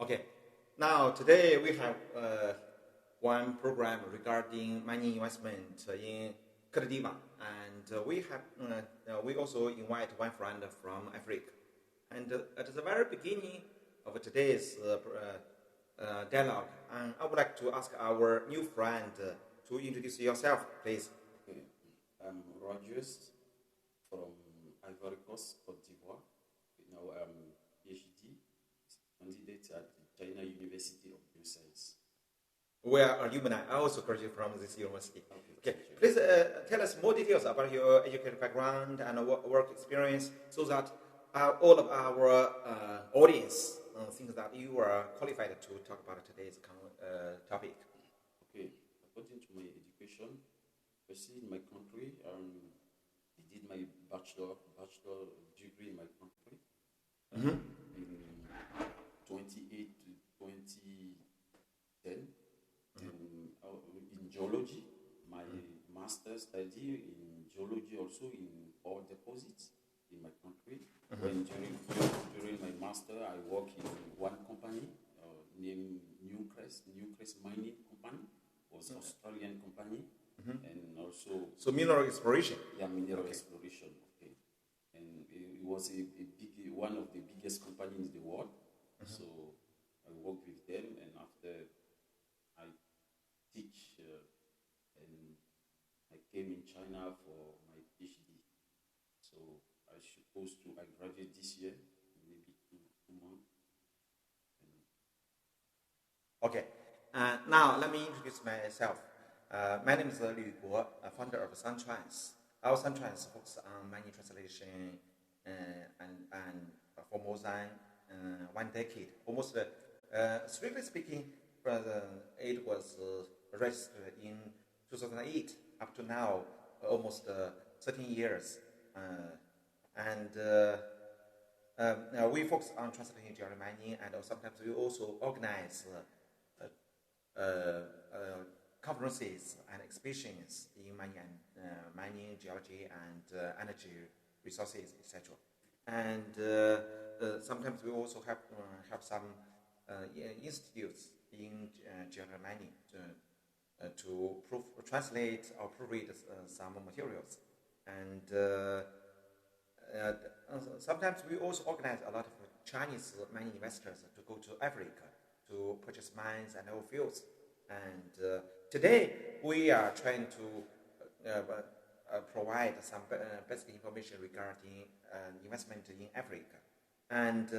Okay. Now today we have one program regarding mining investment in Cote d'Ivoire, and we also invite one friend from Africa. And at the very beginning of today's dialogue, I would like to ask our new friend to introduce yourself, please. Okay. I'm Rogers from Ivory Coast, Cote d'Ivoire. Now I'm PhD candidate at the China University of Brussels. Where are you? I also graduated from this university. Okay. Please tell us more details about your educational background and work experience, so that all of our audience think that you are qualified to talk about today's topic. Okay. According to my education, firstly in my country, I did my bachelor degree in my country in 28 to 2010. In geology, my master's study in geology also in ore deposits in my country. When during my master, I work in one company named Newcrest Mining Company. It was an Australian company, and also mineral exploration. Yeah, mineral exploration. Okay, and it was one of the biggest companies in the world. So I worked with them, and after I teach, and I came in China for my PhD. So I graduate this year, maybe two months. Okay, now let me introduce myself. My name is Liu Guo, founder of Suntrans. Our Suntrans focuses on mining translation and for more than 1 decade. Almost, strictly speaking, it was registered in 2008 up to now, almost 13 years. We focus on translating geology mining, and sometimes we also organize conferences and exhibitions in mining, geology, and energy resources, etc. And sometimes we also have some institutes in geology mining to translate or proofread some materials. And sometimes we also organize a lot of Chinese mining investors to go to Africa to purchase mines and oil fields. And today we are trying to provide some basic information regarding investment in Africa. And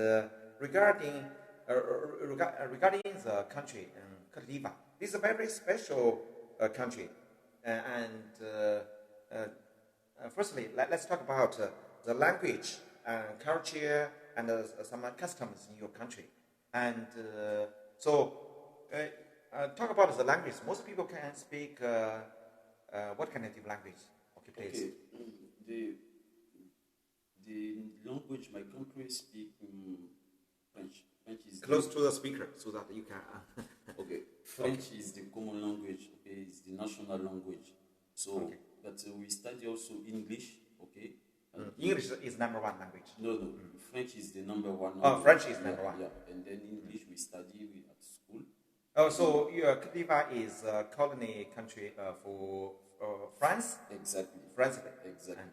regarding the country, Cote d'Ivoire, this is a very special country. Firstly, let's talk about the language, culture, and some customs in your country. And talk about the language. Most people can speak what kind of language? Okay, please. Okay. The language my country speak French. French is close to the speaker so that you can. Okay. French is the common language. Okay, it's the national language. So, but we study also English. Okay. English is number one language. No. French is the number one language. Oh, French is number one. Yeah, and then English we study at school. Oh, so Cote d'Ivoire is a colony country for France? Exactly. France. Exactly. And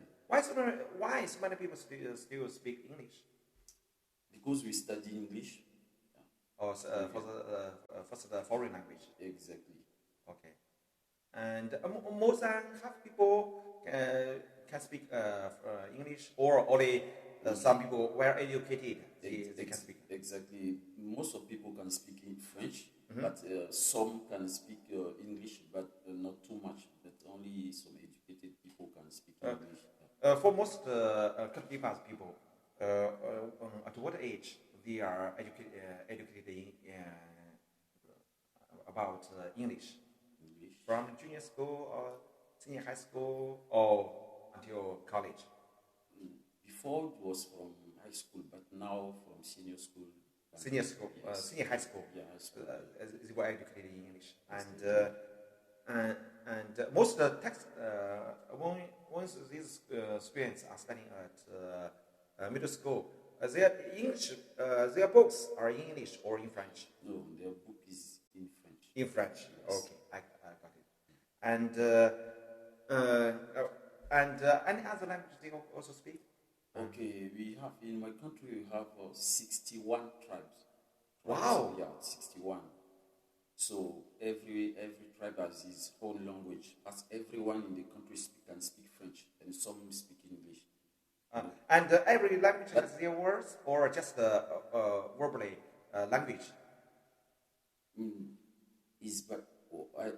why so many people still speak English? Because we study English. Or for the foreign language? Exactly. Okay. And more than half people can speak English, or only some people well educated they can speak. Exactly. Most of people can speak in French, but some can speak English, but not too much. But only some educated people can speak English. For most Cote d'Ivoire people, at what age they are educated about English? From junior school or senior high school or until college? Before it was from high school, but now from senior school. Senior school, yes. Senior high school. Yeah, high school. They were educated in English, and most of the text once these students are studying at middle school, their English, their books are in English or in French? No, their book is in French. In French. Yes. Okay, I got it. And any other language they also speak? Okay, we have in my country we have 61 tribes. Wow. Yeah, 61. So every tribe has his own language. As everyone in the country can speak French, and some speak English. And every language has their words, or just verbally language?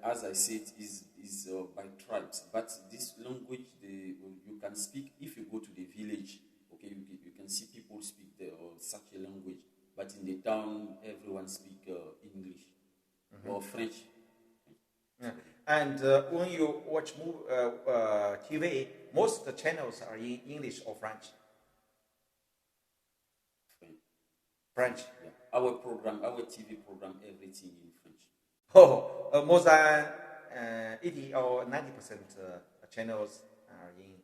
As I said, is by tribes. But this language, you can speak if you go to the village. Okay, you can see people speak such a language. But in the town, everyone speak English or French. Yeah. And when you watch TV, most of the channels are in English or French. French. Yeah. Our TV program, everything in French. Oh, more than 80 or 90% channels are in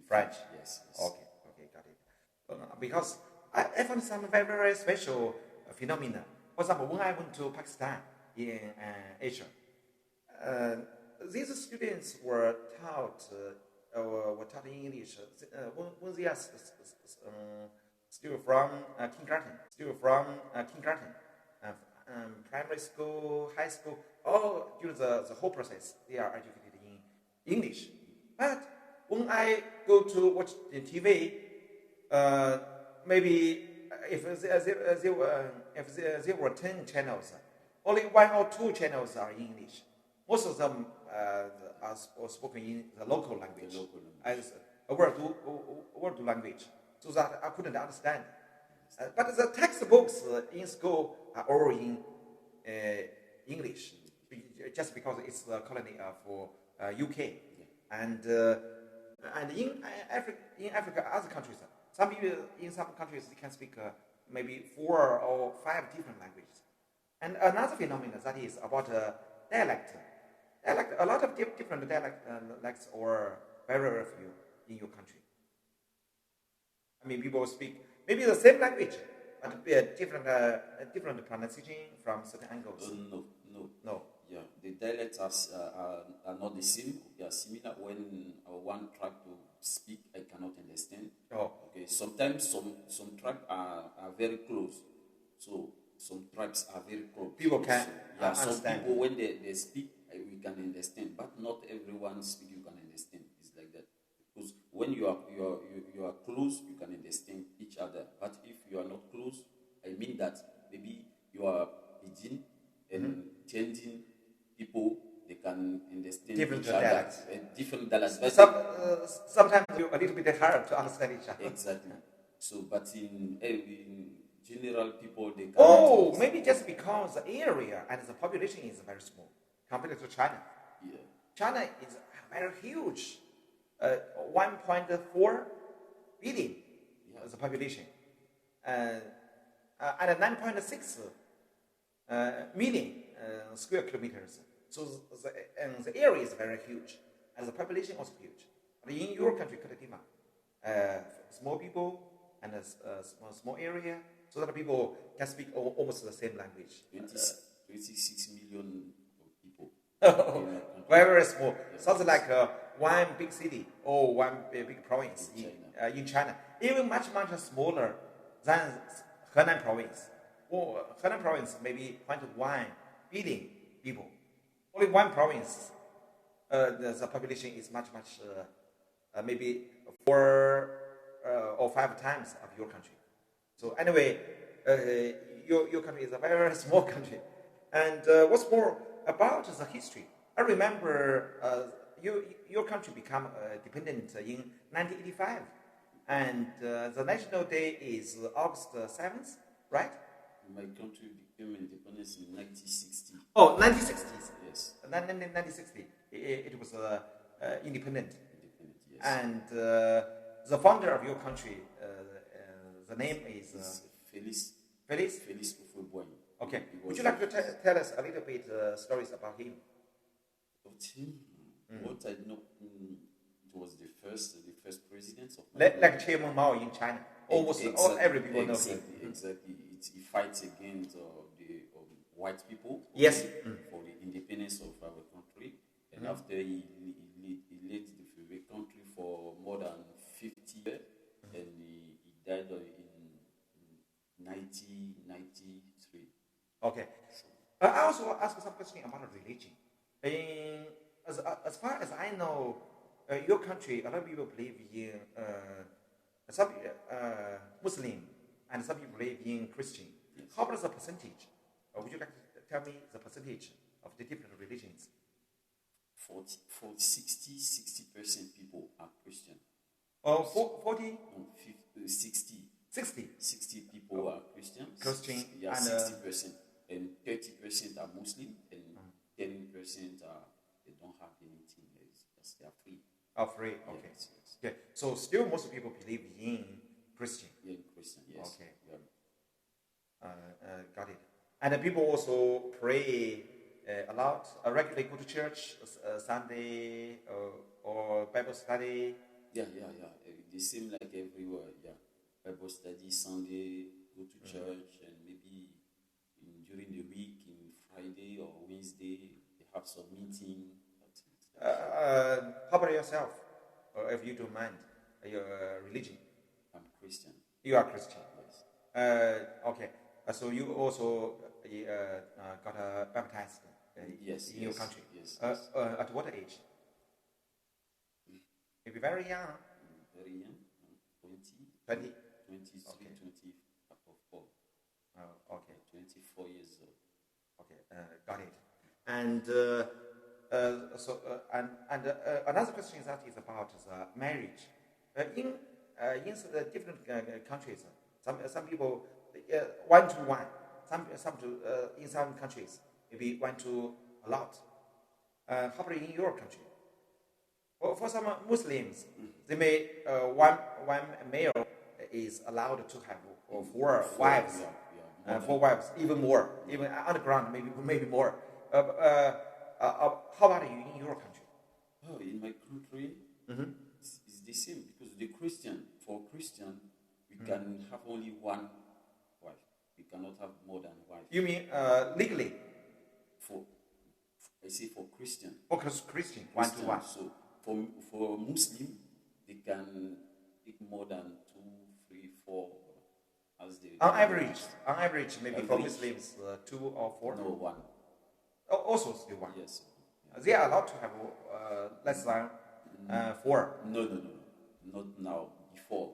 French. Yes. Okay, got it. Because I found some very, very special phenomena. For example, when I went to Pakistan in Asia, these students were taught in English when they are still from kindergarten, primary school, high school, all during the whole process, they are educated in English. But when I go to watch the TV, maybe if there were 10 channels, only 1 or 2 channels are in English. Most of them are spoken in the local language, as a Urdu language, so that I couldn't understand. But the textbooks in school are all in English, just because it's the colony of UK. And in Africa, other countries, in some countries they can speak maybe 4 or 5 different languages. And another phenomenon that is about dialect. A lot of different dialects are very few in your country. I mean, people speak maybe the same language, but different pronunciation from certain angles. No. Yeah, the dialects are not the same. They are similar. When one try to speak, I cannot understand. Oh. Okay. Sometimes some tribes are very close. So some tribes are very close. People can understand. Some people when they speak, we can understand, but not everyone speak you can understand. It's like that. Because when you are close, you can understand each other. But if you are not close, I mean that maybe you are pidgin and changing people, they can understand different each dialects. Other. Different dialects. Sometimes it's a little bit hard to understand each other. Exactly. So, but in general, people they can. Oh, maybe just because the area and the population is very small compared to China. Yeah. China is very huge, 1.4 billion the population, and 9.6 million square kilometers. So the area is very huge, and the population also huge. But in your country, Cote d'Ivoire, small people and a small area, so that people can speak almost the same language. 26 million people. Very, very small. Sounds like one big city or one big province in China. Even much smaller than Henan province. Or Henan province maybe 0.1 billion people. Only one province, the population is much maybe 4 or 5 times of your country. So anyway, your country is a very, very small country. And what's more about the history, I remember your country became dependent in 1985. And the national day is August 7th, right? My country became independent in 1960. Oh, 1960s. Yes. 1960, it was independent. Yes. And the founder of your country, the name is Félix. Félix? Okay. Would you like to tell us a little bit stories about him? About him? What I know, it was the first president of like Chairman Mao in China. almost all every people know him. Exactly. He fights against the white people. Yes. For the independence of our country. And after he led the country for more than 50 years, and he died in 1993. Okay. I also ask some question about religion. As far as I know, your country, a lot of people believe in some Muslim and some people believe in Christian. Yes. How about the percentage? Would you like to tell me the percentage of the different religions? 60% people are Christian. 40? 60. 60 people are Christians. Christian. Yeah, and, 60%. And 30% are Muslim. And 10% are, they don't have anything. They are free. Oh, free. Okay. Yes, yes. Okay. So still most people believe in Christian. Yeah, Christian, yes. Okay. Yeah. Got it. And people also pray a lot, regularly go to church, Sunday or Bible study. Yeah. They seem like everywhere, yeah. Bible study, Sunday, go to church, and maybe during the week, in Friday or Wednesday, they have some meeting. How about yourself, if you don't mind, your religion? I'm Christian. You are Christian? Yes. Okay. So you also got baptized in your country? Yes. At what age? Maybe very young? Very young. 20? 23, Okay. 24. Okay. 24 years old. Okay, got it. And another question is about the marriage. In the different countries, some people 1-to-1. In some countries maybe 1 to a lot. How about in your country? For some Muslims, they may one male is allowed to have 4 wives. Yeah. 4 wives, even more, even underground, maybe more. How about you in your country? Oh, in my country, it's the same, because for Christian, we can have only 1 wife. We cannot have more than 1 wife. You mean legally? I say for Christian. Because Christian, 1-to-1. So for Muslim, they can take more than 2, 3, 4. As they On average, maybe for Muslims, 2 or 4. No, 1. Also still 1. Yes. They are allowed to have less than 4. No. Not now. Before?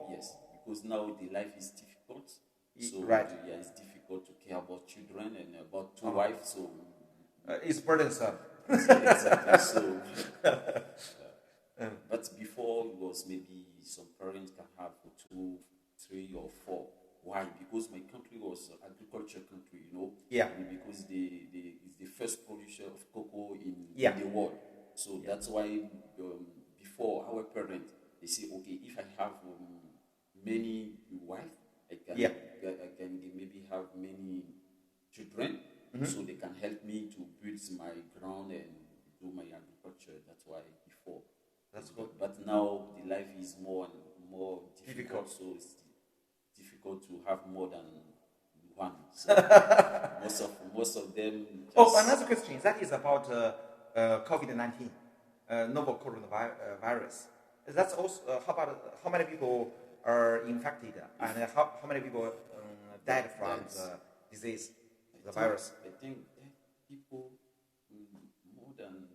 Yes, because now the life is difficult. So right. It's difficult to care about children and about 2 wives. So it's burdensome. exactly. So, but before it was maybe some parents can have 2, 3, or 4. Why? Because my country was an agriculture country, Yeah. Because it's the first producer of cocoa in the world. So that's why before our parents, they say, okay, if I have many wives, I can maybe have many children, so they can help me to build my ground and do my agriculture. That's why before. That's good. But now the life is more and more difficult. So it's difficult to have more than 1. So most of them. Another question. That is about COVID-19, novel coronavirus. That's also how many people are infected and how many people died from the disease, the virus? I think people more than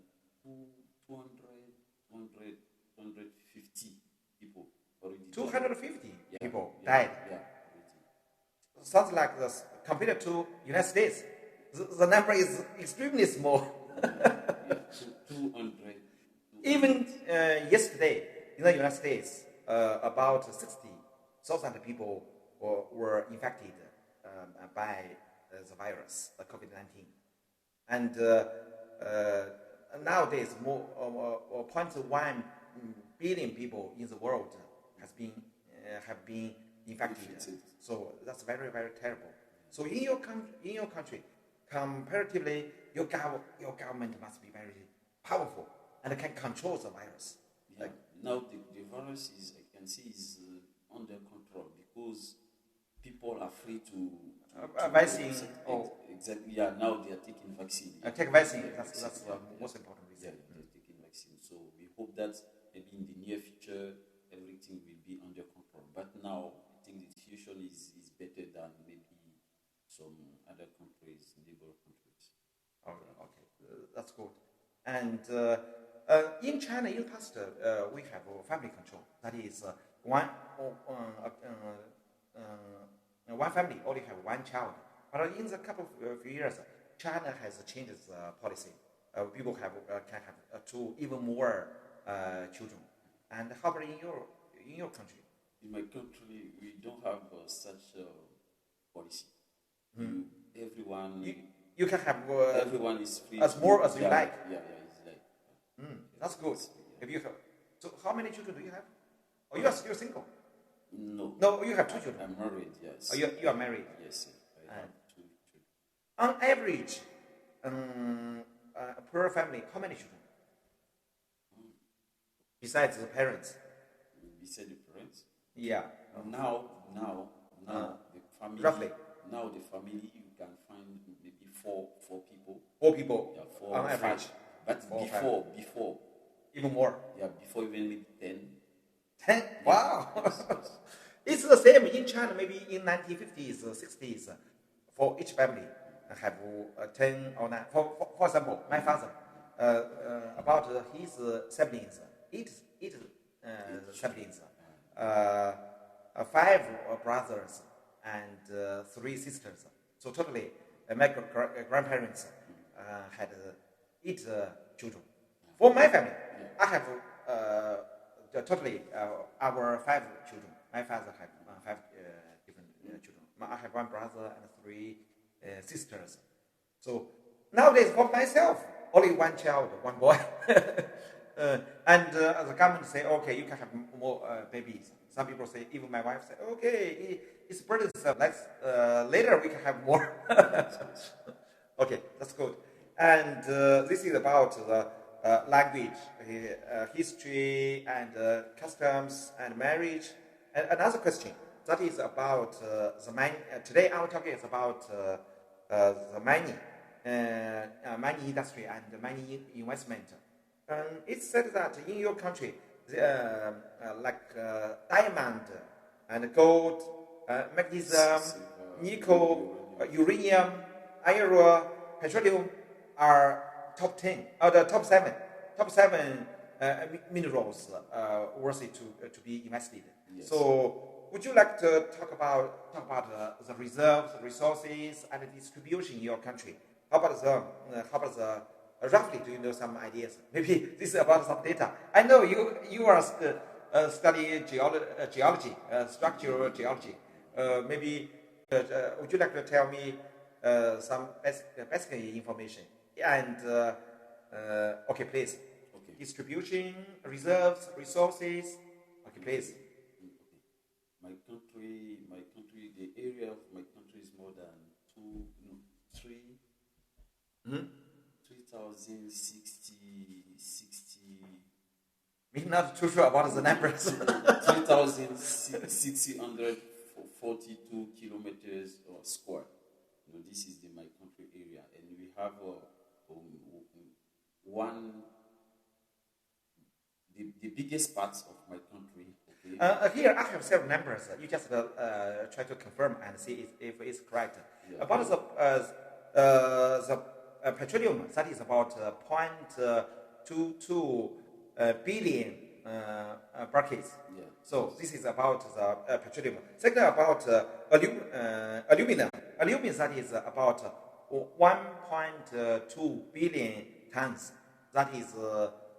250 people already. 250 people died. Yeah. Sounds like this compared to United States. The number is extremely small. 200. Even yesterday in the United States, about 60,000 people were infected by the virus, the COVID-19, and nowadays more 0.1 billion people in the world have been infected. So that's very, very terrible. So in your country, comparatively, your government must be very powerful and can control the virus. Yeah. Now the virus is, I can see, is under control because people are free to vaccine. Exactly. Yeah. Now they are taking vaccine. Take vaccine. That's the most important reason. Yeah, they're taking vaccine. So we hope that maybe in the near future everything will be under control. But now I think the situation is better than maybe some other countries, neighbor countries. Okay. That's good. And in China, in the past, we have family control. That is, one family only have one child. But in the couple of few years, China has changed its policy. People can have two, even more children. And how about in your country? In my country, we don't have such a policy. Everyone. You can have everyone is free as more as you like. Yeah, it's like. That's good. If you have, so how many children do you have? Oh, you are still single? No. No, you have two children. I'm married. Yes. Oh, you are married. Yes, I have two children. On average, per family, how many children? Besides the parents. Besides the parents. Yeah. Now the family. Roughly. Now the family you can find maybe four people. 4 people. Yeah, four on average. But before. Even more. Yeah, before even maybe 10. 10? Wow. Yes. It's the same in China, maybe in 1950s, 60s, for each family have 10 or 9. For example, my father, about his siblings, eight siblings, 5 brothers and 3 sisters. So totally, my grandparents had 8 children. For my family, I have totally our 5 children. My father had 5 different children. I have 1 brother and 3 sisters. So nowadays, for myself, only 1 child, 1 boy. And the government say, okay, you can have more babies. Some people say, even my wife say, okay, it's burdensome. Later we can have more. Okay, that's good. And this is about the language, history, and customs, and marriage. And another question, that is about the mining. Today our topic is about the mining industry and the mining investment. It's said that in your country, like diamond and gold, magnesium, nickel, uranium, iron ore, petroleum are top 10, or the top 7 minerals worthy to be invested. Yes. So, would you like to talk about the reserves, resources, and distribution in your country? How about the roughly, do you know some ideas? Maybe this is about some data. I know you are studying geology, structural geology. Maybe would you like to tell me some basic information? And okay, please. Okay. Distribution, reserves, resources. Okay, please. My country, the area of my country is more than 3,060. We're not too sure about the numbers. 3,642 kilometers square. This is my country area, and we have the biggest parts of my country. Okay? Here I have several numbers. You just try to confirm and see if it's correct. Yeah. About the petroleum, that is about 0.22 billion buckets. Yeah. So this is about the petroleum. Second, about aluminum. Aluminum, that is about 1.2 billion tons. That is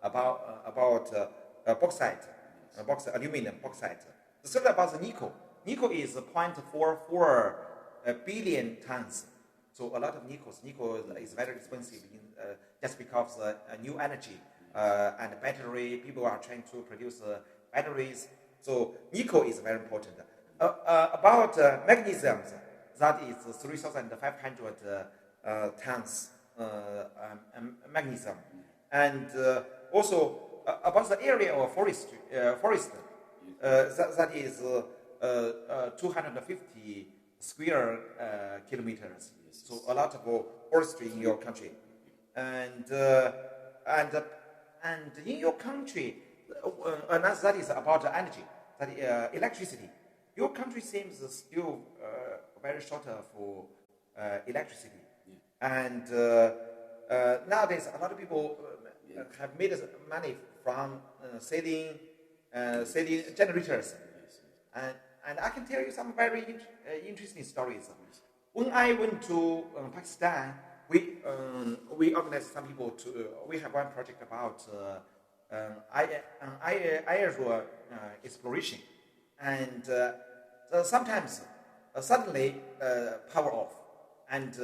about bauxite, aluminum bauxite. The third about the nickel. Nickel is 0.44 billion tons. So a lot of nickel is very expensive just because of new energy and battery. People are trying to produce batteries. So nickel is very important. About magnesium, that is 3,500 tons magnesium. And also about the area of forest, that is 250 square kilometers. Yes. So a lot of forestry in your country, and in your country, another that is about energy, that electricity. Your country seems still very short for electricity, and nowadays a lot of people have made money from selling generators, and I can tell you some very interesting stories. When I went to Pakistan, we organized some people to. We have one project about iron exploration, and sometimes suddenly power off, and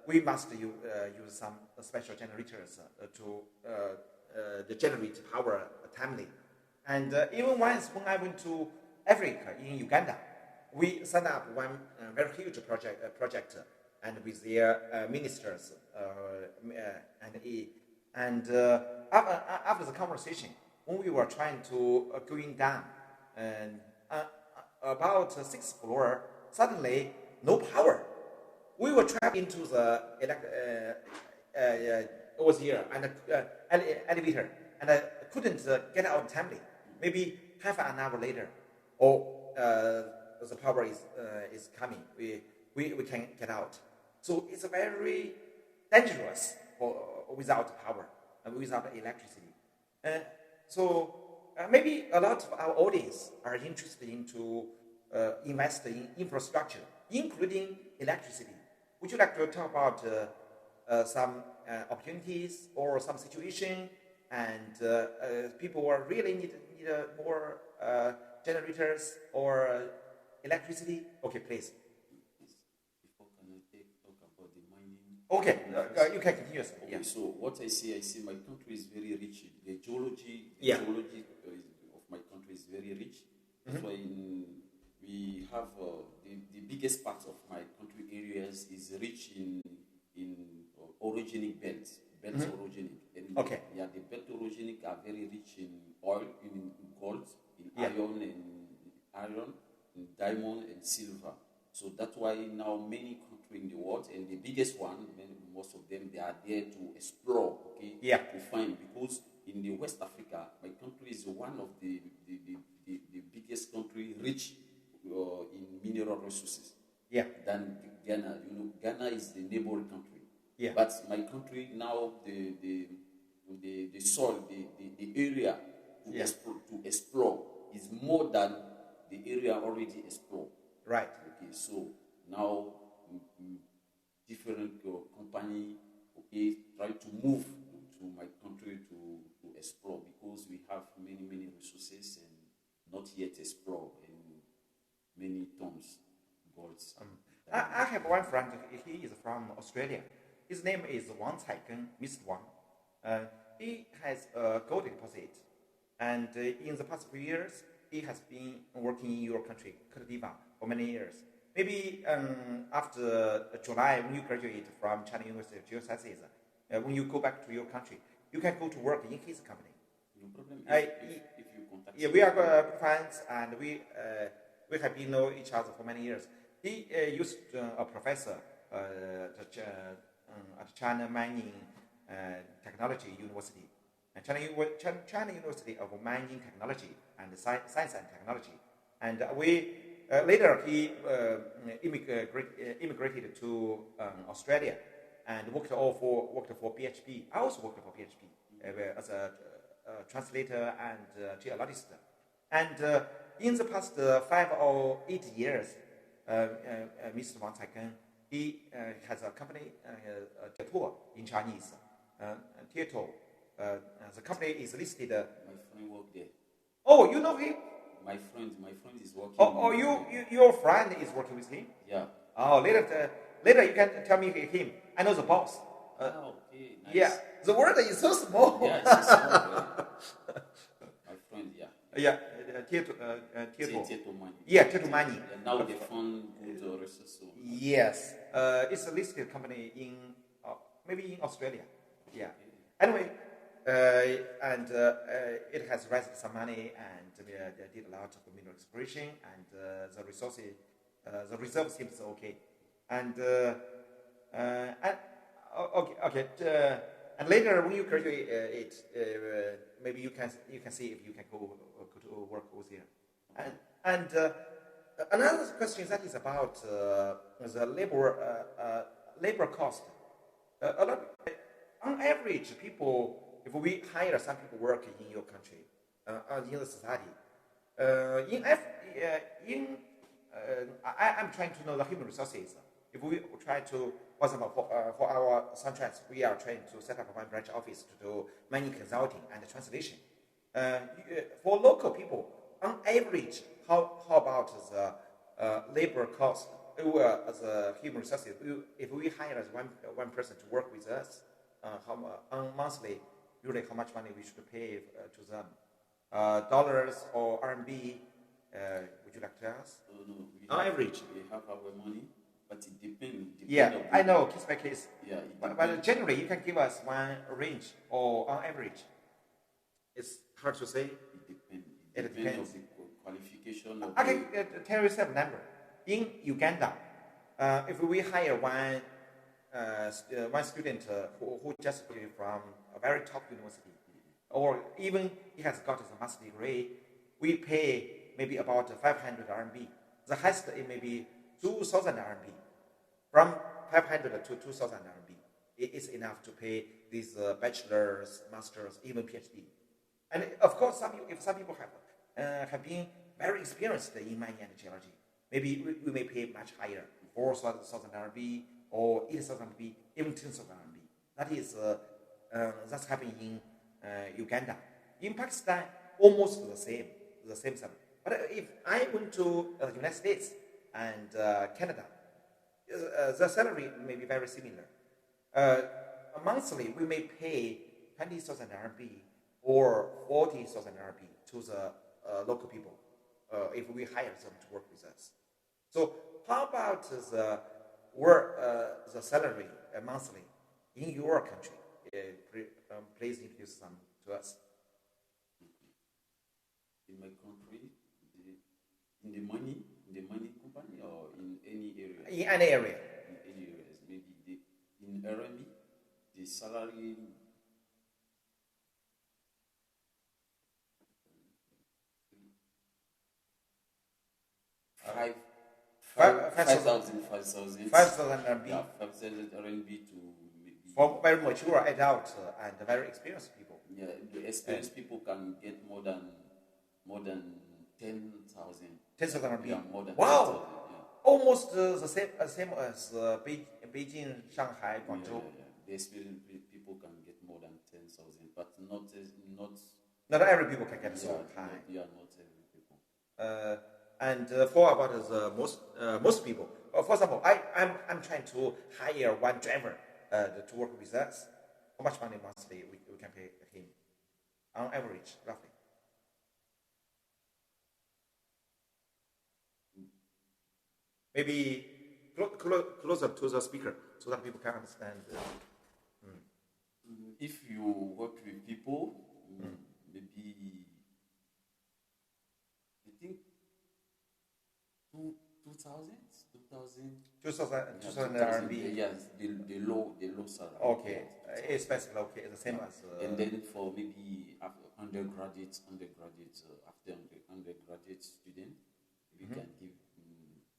we must use some special generators to generate power timely. And even once when I went to Africa in Uganda, we set up one very huge project and with their ministers and after the conversation, when we were trying to going down and about 6th floor, suddenly no power. We were trapped into the was here and elevator, and I couldn't get out timely. Maybe half an hour later, or the power is coming. We can get out. So it's very dangerous without power and without electricity. So maybe a lot of our audience are interested into invest in infrastructure, including electricity. Would you like to talk about some opportunities or some situation, and people are really need more generators or electricity? Okay, please. Before can I talk about the mining? Okay, you can continue. Okay, Yeah. so what I see my country is very rich. The geology of my country is very rich. That's why we have the biggest part of my country areas is rich in orogenic belts. Orogenic. And Okay. the belt orogenic are very rich in oil, in gold, in iron, in diamond and silver. So that's why now many countries in the world, and the biggest one, most of them, they are there to explore, to find, because in the West Africa, my country is one of the biggest country rich in mineral resources. Than Ghana. Ghana is the neighboring country. But my country now, the soil, the area to explore is more than the area already explored. Right. Okay, so now different company try to move to my country to explore, because we have many resources and not yet explored in many tons golds. I have one friend. He is from Australia. His name is Wang Caigeng, Mr. Wang. He has a gold deposit, and in the past few years, he has been working in your country, Cote d'Ivoire, for many years. Maybe after July, when you graduate from China University of Geosciences, when you go back to your country, you can go to work in his company. No problem. If you contact we are good friends, and we have been know each other for many years. He used a professor at China Mining Technology University, China University of Mining Technology and Science and Technology. And we later he immigrated to Australia and worked for PHP. I also worked for PHP as a translator and geologist. And in the past 5 or 8 years, Mr. Wang Caigeng, he has a company, Tieto in Chinese. Tieto, the company is listed. My friend worked there. Oh, you know him? My friend is working. Your friend is working with him? Yeah. Oh, later you can tell me him. I know the boss. Okay, nice. Yeah, the world is so small. Yeah, it's so small. My friend, yeah. Yeah, Tieto. Money. Yeah, Tieto Money. And now they found good resources. Yes, it's a listed company in maybe in Australia. Yeah. Anyway, and it has raised some money and they did a lot of mineral exploration and the resources, the reserve seems okay. And okay. And later when you graduate maybe you can see if you can go to work over there. And another question that is about the labor cost. A lot, on average, people, if we hire some people work in your country, in the society, I'm trying to know the human resources. If we try to, for example, for our Suntrans, we are trying to set up one branch office to do money consulting and translation. For local people, on average, how about the labor cost? The human resources, if we hire one person to work with us, on monthly, usually how much money we should pay to them? Dollars or RMB? Would you like to ask? No, on average, we have our money, but it depends. Yeah, I know, case by case. Yeah, but generally, you can give us one range or on average. It's hard to say. It depends on the qualification. I can tell you some number. In Uganda, if we hire one student who just graduated from a very top university, or even he has got a master's degree, we pay maybe about 500 RMB. The highest it may be 2,000 RMB. From 500 to 2,000 RMB, it is enough to pay these bachelors, masters, even PhD. And of course, if some people have been very experienced in mining and geology, maybe we may pay much higher, 4,000 RMB or 8,000 RMB, even 10,000 RMB. That is, that's happening in Uganda. In Pakistan, almost the same sum. But if I went to the United States and Canada, the salary may be very similar. Monthly, we may pay 20,000 RMB or 40,000 RMB to the local people if we hire them to work with us. So how about the salary monthly in your country? Please introduce some to us. In my country, in the money company, or in any area? In any area. In any areas. Maybe in RMB, the salary. Five thousand RMB. Yeah, 5,000 RMB to maybe. For very mature adult and very experienced people. Yeah, the experienced people can get more than 10,000. 10,000 RMB. Yeah, more than wow. 10,000. Yeah. Almost the same as Beijing, Shanghai, Guangzhou. Yeah. The experienced people can get more than 10,000, but not every people can get so high. Not every people. And for about the most people, for example, I'm trying to hire one driver to work with us. How much money monthly we can pay him on average, roughly? Maybe closer to the speaker so that people can understand. If you work with people, maybe I think 2,000 RMB. Yes, the low salary. Okay, it's basically okay, the same as. And then for maybe undergraduate after undergraduate student, we can give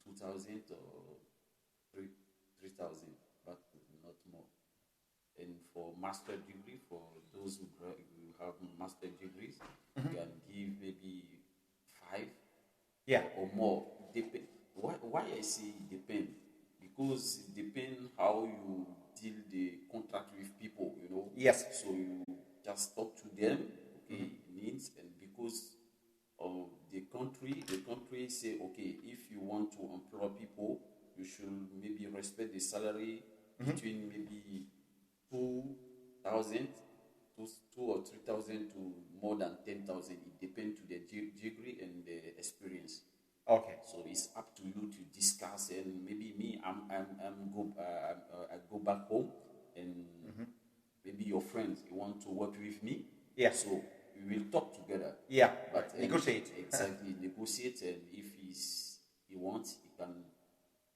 2,000 or 3,000, but not more. And for master degree, for those who have master degrees, we can give maybe 5 or more. Depend. Why I say it depends? Because it depends how you deal the contract with people, Yes. So you just talk to them, needs, and because of the country say, okay, if you want to employ people, you should maybe respect the salary between maybe 2,000 to 2 or 3,000 to more than 10,000. It depends to the degree and the experience. Okay. So it's up to you to discuss, and maybe me, I go back home, and maybe your friends want to work with me. negotiate, and if he wants,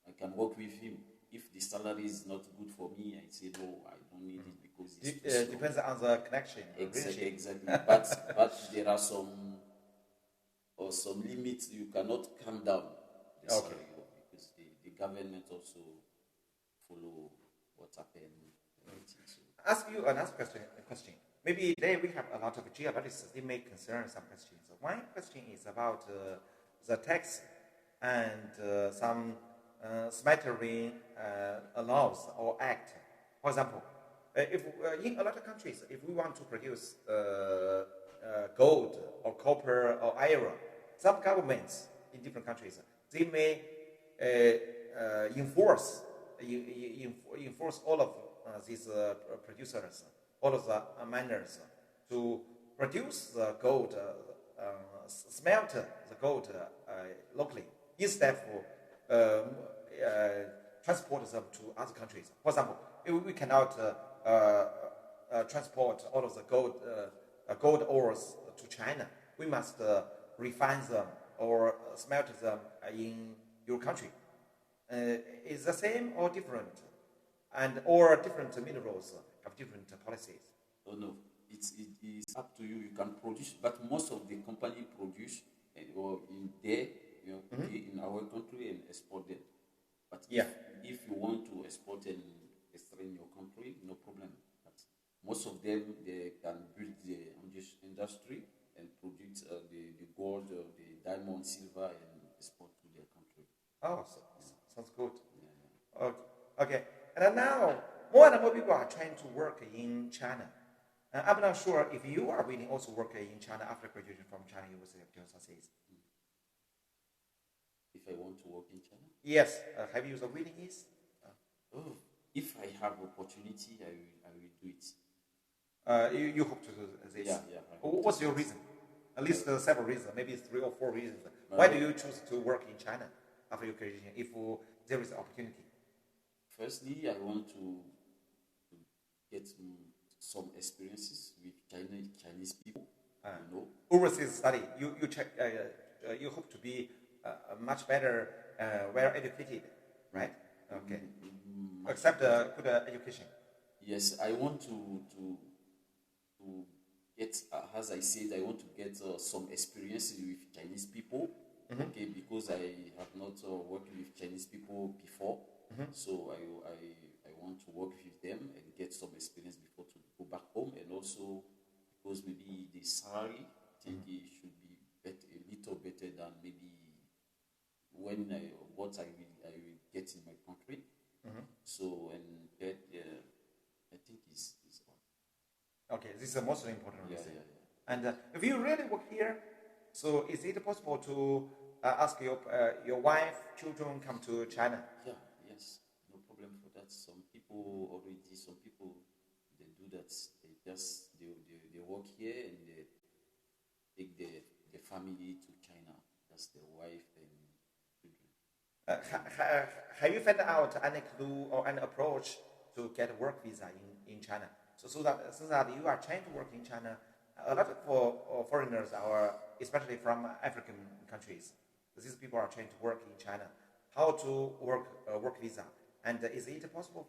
I can work with him. If the salary is not good for me, I say no, I don't need it because it's too slow. Depends on the connection. Exactly. But there are some limits. You cannot come down the salary because the government also follow what happened. So. Ask you another question. Maybe today we have a lot of geologists. They may concern some questions. One question is about the tax and some smattering laws or act. For example, if in a lot of countries, if we want to produce gold or copper or iron, some governments in different countries, they may enforce all of these producers, all of the miners, to produce the gold, smelt the gold locally, instead of transport them to other countries. For example, if we cannot transport all of the gold ores to China, we must refine them or smelt them in your country. Is the same or different? Or different minerals have different policies? Oh no, it is up to you. You can produce, but most of the company produce or in there, in our country and export them. But if you want to export and extract in your country, no problem. But most of them, they can build the industry and produce the gold, the diamond, silver, and export to their country. Oh, sounds good. Yeah. Okay. And now, more and more people are trying to work in China. I'm not sure if you are willing also work in China after graduation from China University of Johnson Cities. If I want to work in China? Yes. Have you the willingness? If I have opportunity, I will do it. You hope to do this? Yeah. What's your reason? At least several reasons, maybe 3 or 4 reasons. Why do you choose to work in China after your graduation if there is opportunity? Firstly, I want to get some experiences with Chinese people. Overseas study. You check. You hope to be much better, well educated, right? Okay. Accept good education. Yes, I want to get, as I said, I want to get some experiences with Chinese people. Okay, because I have not worked with Chinese people before. So I want to work with them and get some experience before to go back home, and also because maybe the salary, I think it should be a little better than maybe what I will get in my country. So and that I think is all. Okay, this is the most important reason. Yeah. And if you really work here, so is it possible to ask your wife, children come to China? Yes, no problem for that. Some people they do that. They work here and they take the family to China. That's their wife and children. Have you found out any clue or any approach to get a work visa in China? So that you are trying to work in China, a lot of foreigners are, especially from African countries, these people are trying to work in China. How to work visa, and is it possible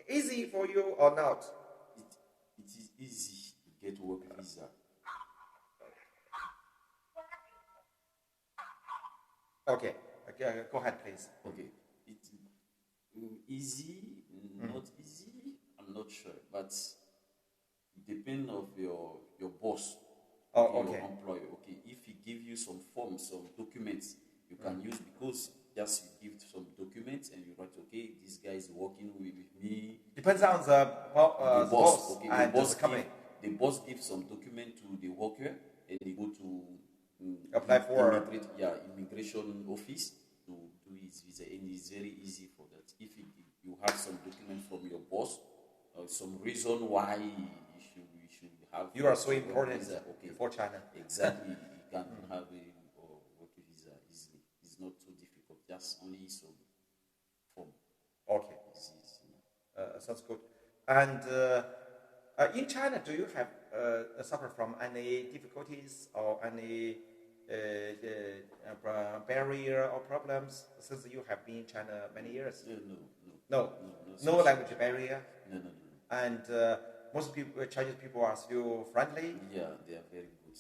easy for you or not? It is easy to get work visa. Okay, go ahead, please. Okay, it's easy, not easy. I'm not sure, but it depends of your boss, your employer. Okay, if he give you some forms, some documents, you can use, because just you give some documents and you write, okay, this guy is working with me. Depends on the boss. Okay, and the company. The boss gives some document to the worker, and they go to apply for immigration office to do his visa, and it's very easy for that. If you have some document from your boss, some reason why you should have. You are so important visa, for China. Exactly, you can have a work visa easily. It's not too difficult. Just only some form. Okay. Sounds good. And in China, do you have suffer from any difficulties or any barrier or problems since you have been in China many years? No. Language barrier. No. And most people, Chinese people are still friendly. Yeah, they are very good.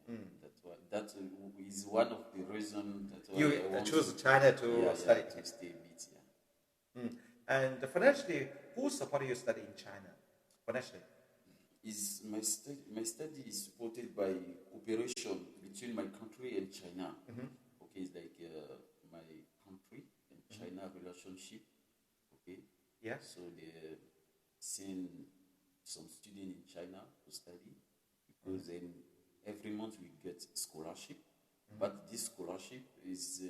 Yeah. That's why that is one of the reasons that You choose China to study. To stay a bit. Yeah. And financially, who supported you study in China? Financially, is my study is supported by cooperation between my country and China. Okay, it's like my country and China relationship. Okay. Yeah. So they send some students in China to study because then every month we get scholarship. But this scholarship is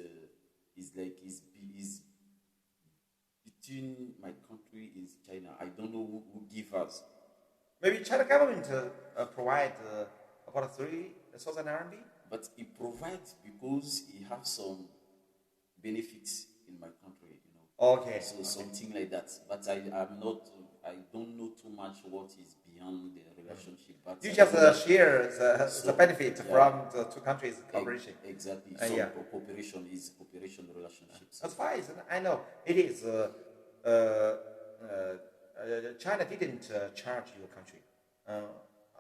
between my country and China. I don't know who give us. Maybe China government provide about 3,000 RMB. But it provides because it has some benefits in my country, you know. Okay. So something like that. But I don't know too much what is beyond the relationship. But you just share the benefit from the two countries' cooperation. Exactly. Cooperation is cooperation relationships. As far as I know, it is China didn't charge your country.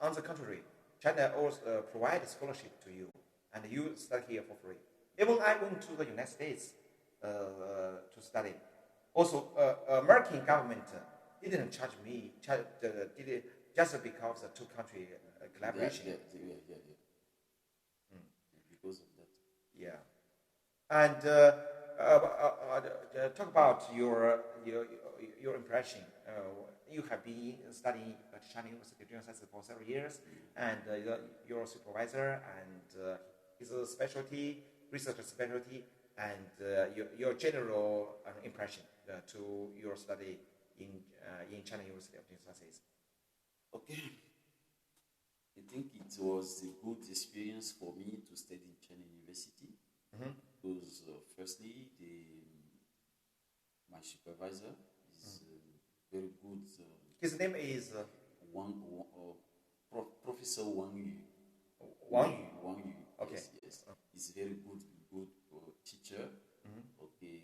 On the contrary, China also provides scholarship to you, and you study here for free. Even I went to the United States to study. Also, American government didn't charge me, just because the two country collaboration. Yeah. Because of that. Yeah, and talk about your impression. You have been studying at China University of Sciences for several years, and your supervisor and his specialty, research specialty, and your general impression to your study in China University of Sciences. Okay. I think it was a good experience for me to study in China University because firstly, my supervisor is very good. His name is Professor Wang Yu. Wang Yu. Wang Yu. Okay. Yes. He's very good teacher. Okay,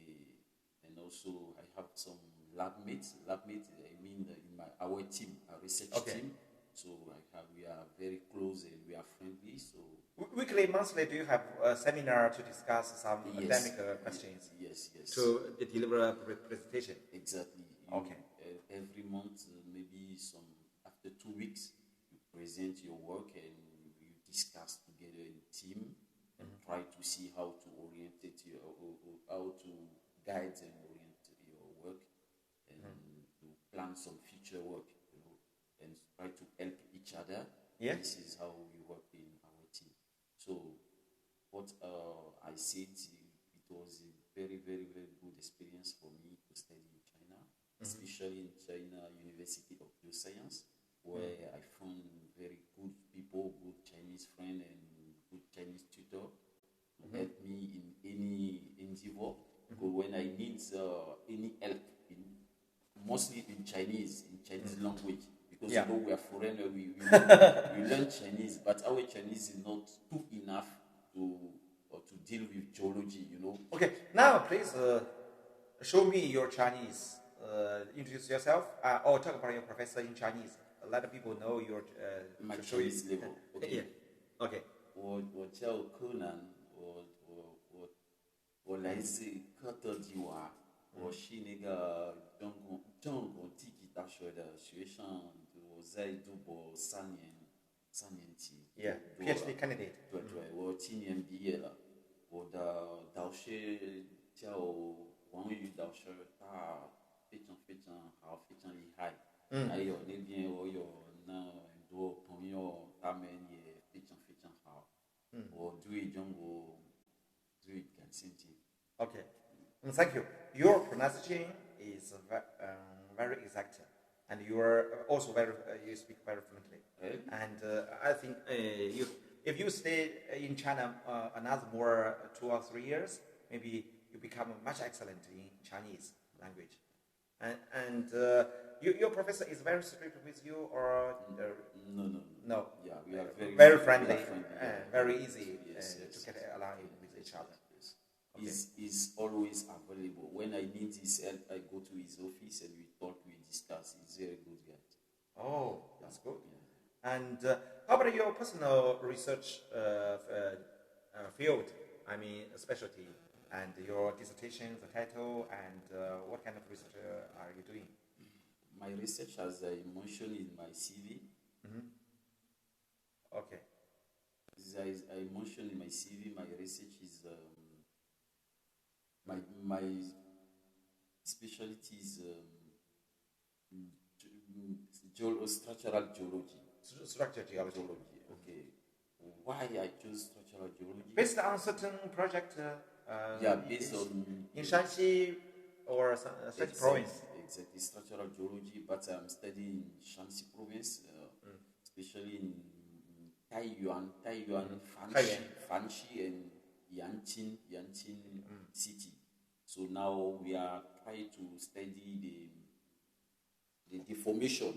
and also I have some lab mates. I mean, in our team, our research team. So we are very close and we are friendly. So weekly, monthly, do you have a seminar to discuss some academic questions? Yes. To deliver a presentation. Exactly. Okay. Every month, maybe after 2 weeks, you present your work and you discuss together in team and try to see how to orientate how to guide and orient your work and to plan some future work, you know, and try to help each other. Yeah. This is how we work in our team. So what I said, it was a very, very, very good experience for me to study in China, especially in China University of Science, where I found very good people, good Chinese friend and good Chinese tutor to help me in any endeavor. Because when I need any help, mostly in Chinese language, because you know we are foreigner, we learn Chinese, but our Chinese is not too enough to deal with geology, you know. Okay, now please show me your Chinese. Introduce yourself, or talk about your professor in Chinese. Let people know your my Chinese level. Okay. Okay. 我叫柯南，我来自科特迪瓦，我是那个中国地理大学的学生，我在读博三年级。Yeah, PhD candidate. 对，我今年毕业了。我的导师叫王宇导师，他非常非常好，非常厉害。还有那边我有很多朋友，他们也非常非常好。我对中国最感兴趣。Okay, thank you. Your pronunciation is very exact, and you are also you speak very fluently. And I think if you stay in China another more 2 or 3 years, maybe you become much excellent in Chinese language. And your professor is very strict with you, or no? Yeah, we are very friendly, very easy to get along with each other. Yes. Okay. He's always available. When I need his help, I go to his office and we talk, we discuss. He's a very good guy. Oh, that's good. Yeah. And how about your personal research field? I mean, specialty, and your dissertation, the title, and what kind of research are you doing? My research, as I mentioned in my CV. Mm-hmm. Okay. As I mentioned in my CV, my research is my specialty is structural geology. Structural geology. Okay. Why I chose structural geology? Based on certain project. Based on in Shanxi or Shanxi province. Exactly, structural geology, but I'm studying in Shanxi province, especially in Taiyuan, Fanxi, and Yanqing city. So now we are trying to study the deformation,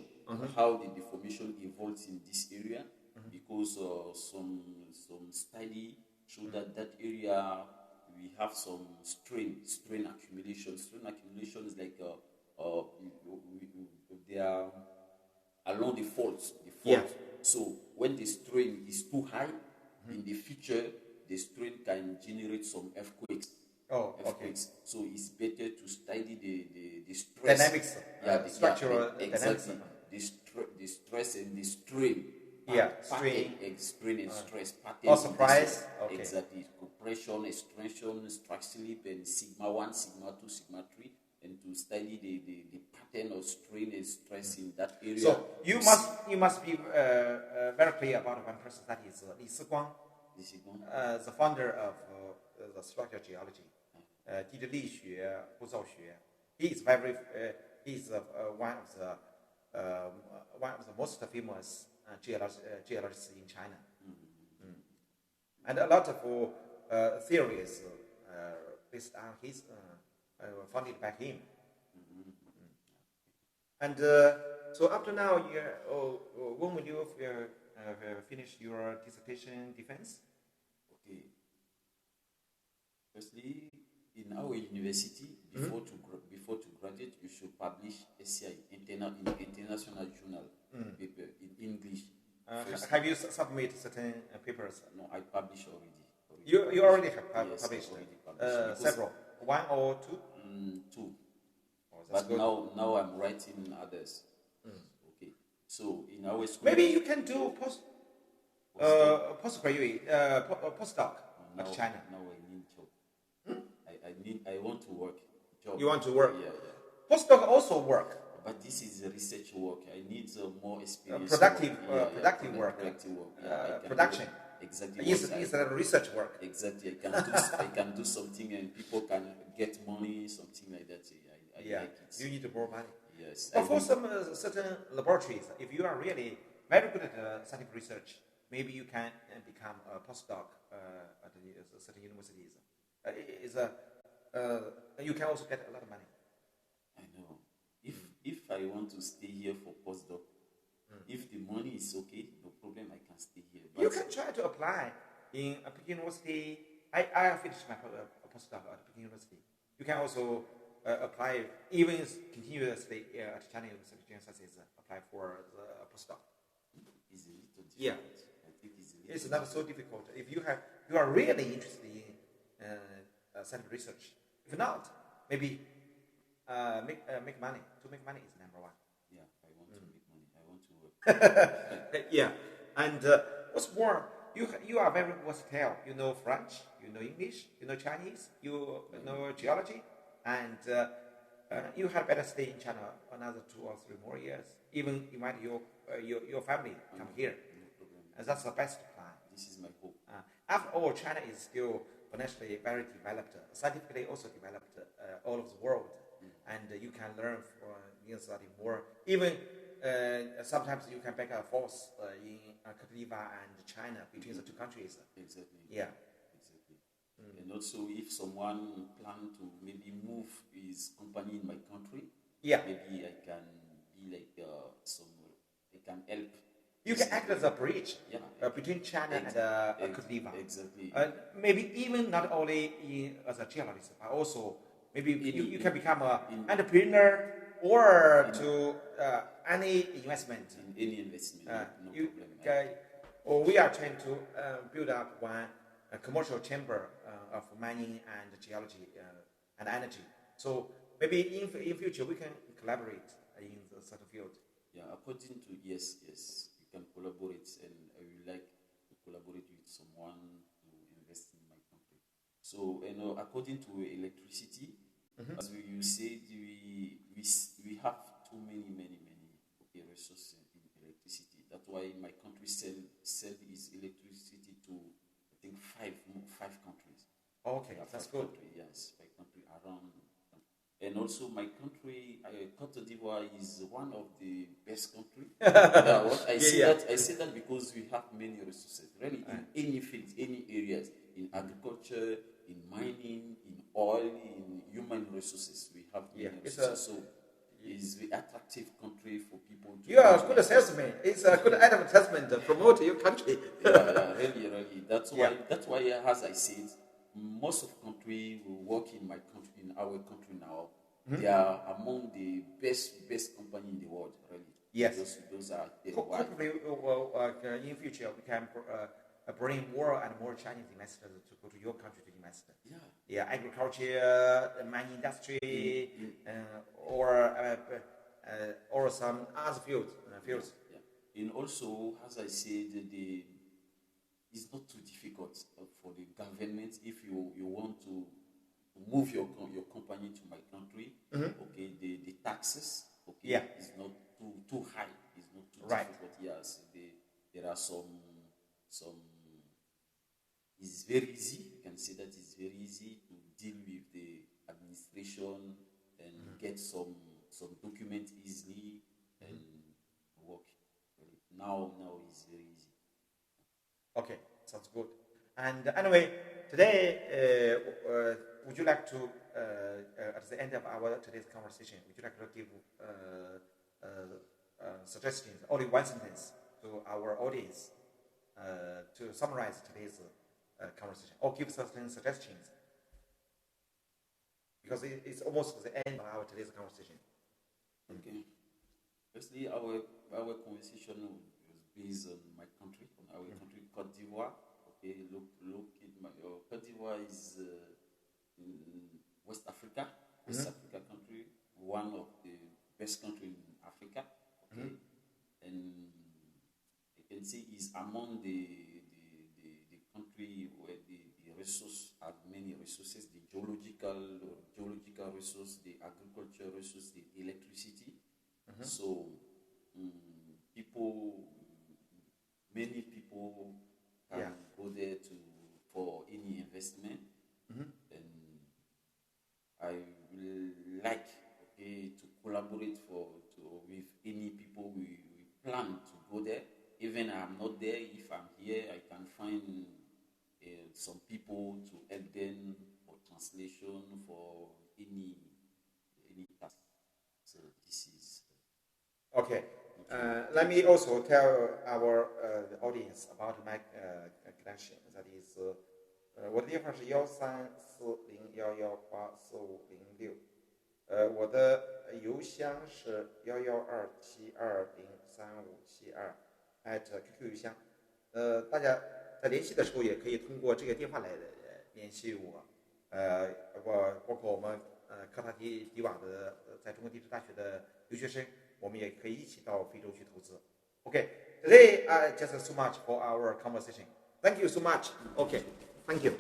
how the deformation evolves in this area, because some study show that area we have some strain accumulation. Strain accumulation is like they are along the faults. Yeah. So when the strain is too high, in the future, the strain can generate some earthquakes. Oh, earthquakes. Okay. So it's better to study the stress. Dynamics. The structural exactly. dynamics. The stress and the strain. Strain and stress. Also price. Okay. Exactly. Compression, extension, strike slip, and sigma 1, sigma 2, sigma 3, and to study the pattern of strain and stress in that area. So you must be very clear about one person, that is Li Siguang, the founder of the structural geology, 地质力学、构造学. He is one of the most famous geologists in China. And a lot of theories based on his founded by him. And so up to now, when will you finish your dissertation defense? Okay. Firstly, in our university, before to graduate, you should publish SCI, international journal paper in English. Have you submitted certain papers? No, I published already. You already have published? Yes, already published. Several? One or two? Two. Oh, but now I'm writing others. Okay. So in our school, maybe you can do postgraduate, postdoc at China. Now I need job. I want to work. Job. You want to work? Yeah. Postdoc also work. But this is research work. I need more experience. Productive work. Production. Exactly. It's a research work. Exactly. I can do something and people can get money, something like that. I like it. You need more money. Yes. But for some certain laboratories, if you are really very good at scientific research, maybe you can become a postdoc at certain universities. You can also get a lot of money. I know. If I want to stay here for postdoc, if the money is okay, no problem, I can stay here. But you can try to apply in a Peking University. I finished my postdoc at Peking University. You can also apply, even continuously at China University, apply for the postdoc. It's a little difficult. Yeah. I think it's not so difficult. If you are really interested in scientific research. If not, maybe make money. To make money is number one. Yeah, I want to make money. I want to work. Yeah, and what's more, you are very versatile. You know French, you know English, you know Chinese, you know geology, and you had better stay in China another 2 or 3 more years. Even invite your family come here, and that's the best plan. This is my hope. After all, China is still financially very developed, scientifically also developed all over the world, and you can learn from study more. Even sometimes you can make a force in Cote d'Ivoire and China between the two countries. Exactly. Yeah. Exactly. And also, if someone plan to maybe move his company in my country, Yeah. Maybe I can be like I can help. You can act as a bridge between China and Cote d'Ivoire. Exactly. Maybe even not only as a geologist, but also maybe you can become an entrepreneur or to any investment. In any investment, no problem. Or we are trying to build up a commercial chamber of mining and geology and energy. So maybe in future we can collaborate in the certain field. Yeah, according to yes, we can collaborate, and I would like to collaborate with someone to invest in my country. So, according to electricity, as you said, we have too many resources in electricity. That's why my country sell its electricity to I think five countries. Okay, that's good. Yes, 5 countries around. And also, my country, Cote d'Ivoire, is one of the best countries. I say that because we have many resources, really, in any field, any areas, in agriculture, in mining, in oil, in human resources. We have many resources. So it's an attractive country for people to. You are a good salesman. It's a good advertisement to promote your country. Really. That's why, as I said, most of country will work in our country now. They are among the best company in the world, really. Yes. Those are the hopefully, in future we can bring more and more Chinese investors to go to your country to invest. Yeah, agriculture, mining industry, or some other fields. Yeah. And also, as I said, it's not too difficult for the government if you want to move your company to my country. Okay, the taxes. Okay, is not too high. It's not too difficult. Yes, there are some. It's very easy. You can say that it's very easy to deal with the administration and get some documents easily and work. Now it's very easy. Okay, sounds good. And anyway, today, would you like to, at the end of today's conversation, would you like to give suggestions, only one sentence, to our audience to summarize today's conversation, or give certain suggestions? Because it's almost the end of today's conversation. Okay. Firstly, our conversation was based on my country, on our country, Cote d'Ivoire. Okay, look at Cote d'Ivoire is in West Africa, Africa country, one of the best countries in Africa. Okay, and I can say is among the country where the resource have many resources, the geological resource, the agricultural resource, the electricity. So many people can go there for any investment, and I will like to collaborate with any people. We plan to go there. Even I'm not there, if I'm here, I can find some people to help them for translation, for any task. So this is okay. Let me also tell our audience about my connection. That is, 我的电话是134011844506。我的邮箱是11272035572@QQ 邮箱。大家在联系的时候也可以通过这个电话来联系我。包括我们科特迪瓦的在中国地质大学的留学生。我们也可以一起到非洲去投资。Okay, today just so much for our conversation. Thank you so much. Okay, thank you.